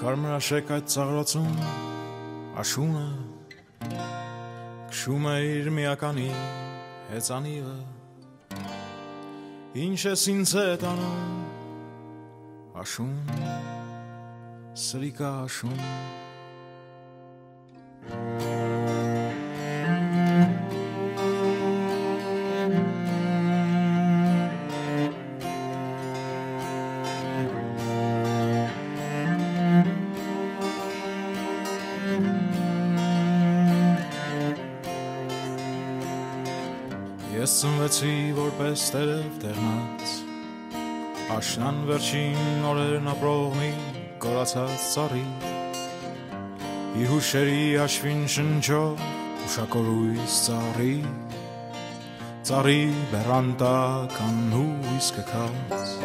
Կարմրաշեք այդ ծաղրոցում աշունը քշում է իր միականի հեծանիվը ինչ ես ինձ հետ անում աշուն սրիկա աշուն Ես ծնվեցի որպես տերև դեղնած Աշնան վերջին օրերն ապրող մի կորացած ծառի Իր հուշերի հաշվին շնչող ուշակորույս ծառի Ծառի բեռանտական հույս կքած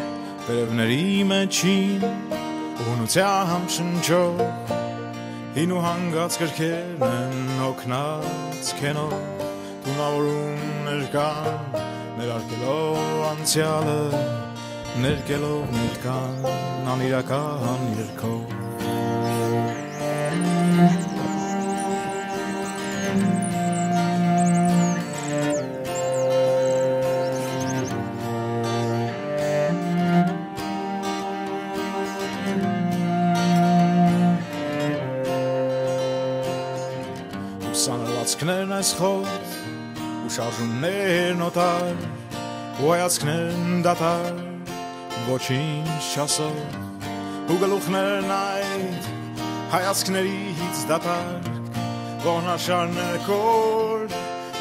Տերևների մեջին ուղնությամբ շնչող Հին ու հանգած կրքերն են հոգնած կենող Տունավորում ներկան, ներարկելով անցյալը, ներկելով միտքան, անիրական երկով Ուսանելացքներն այս խոտ Շարժումներն օտար, ու հայացքներն դատար, ոչինչ չասող, ու գլուխներն այդ հայացքներից դատար, ողնաշարներ կոր,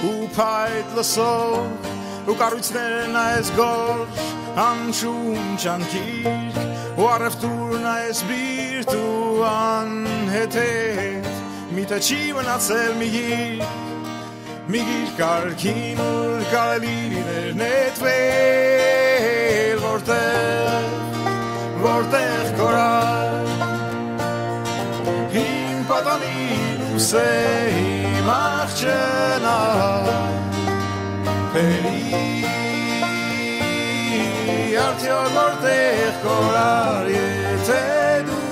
ու փայտ լսող, ու կառույցներն այս գորշ, անշուն չանկիրք, ու առևտուրն այս բիրտ ու անհետետ, միթե չի մնացել մի գիրք, մի գիր կարգին ուր կարելի ներնետվել որտեղ կորար հին պատանին ուսե իմ աղջնա պերի արդյոք որտեղ կորար եթե դուք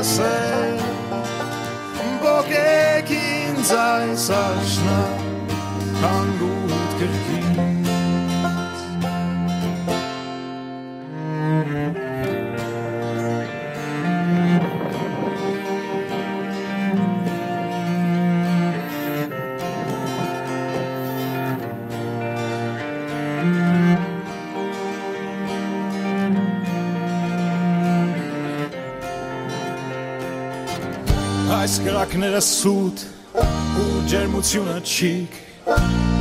լսել բոգեք ինձ այս աշնան հանգուտ կրկին Այս կրակները սուտ ու ջերմությունը չիկ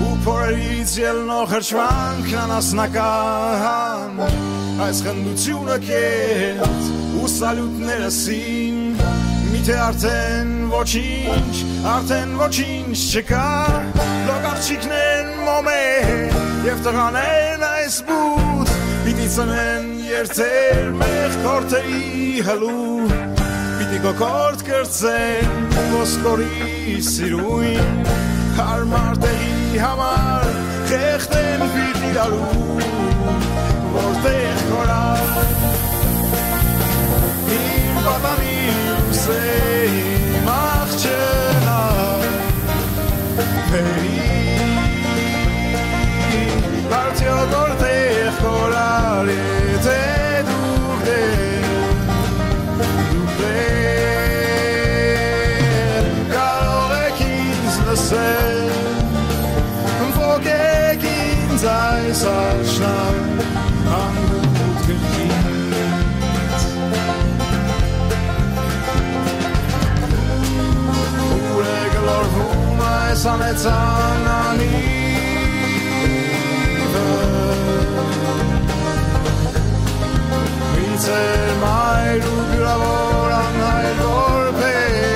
ու փորերից ելնող հրճվանքն անասնական այս խնդությունը կետ ու սալյուտները սին միթե արդեն ոչինչ չկա լոգարչիկներն մոմեն և տղաներն այս բուտ պիտի ծնեն երթեր մեղ կորթերի հլու Պիտի կոկորդ կրծեն ոսկորի սիրույն հարմար տեղի համար խեղտեն վիտ իրարու որտեղ կորար իմ պատանի ուսե իմ աղջնա պերի արդյոք որտեղ կորար եթե դուք կարող եք ինձ լսել Վոգեք ինձ այս աշնան հանգուտ կրկից Ուր է գլորվում այս անեցան անիվը Միցեր մայր ու գրավոր անհայր որպեր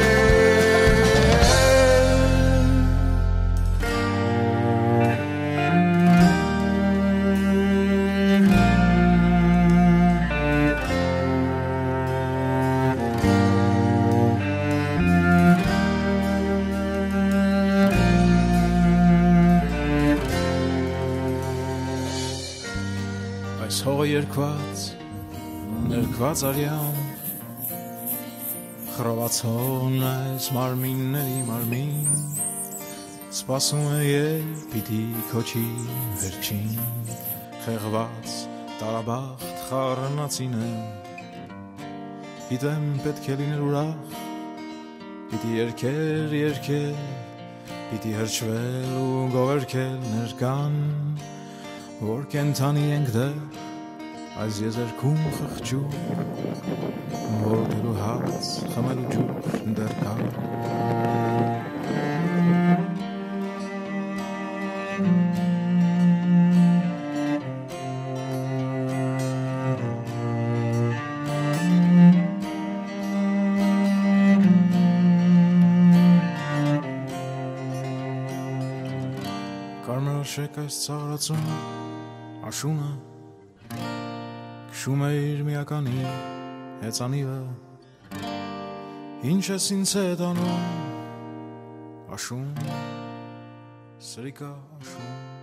այս հողը ներքված արյամ խռովացողն այս մարմինների մարմին սպասում է երբ պիտի քոչի վերջին խեղված տարաբախտ խառնածինը գիտեմ պետք է լիներ ուրախ պիտի երգեր պիտի հրճվել ու գովերքել ներկան որ կենթանի ենք դեռ այս եզերքում խղճում որ դելու հաց խմելու ջուր դեռ կա Կարմրաշեք այս ծաղրացում աշունը քշում է իր միականի հեծանիվը ինչ ես ինձ հետ անում աշուն սրիկա աշուն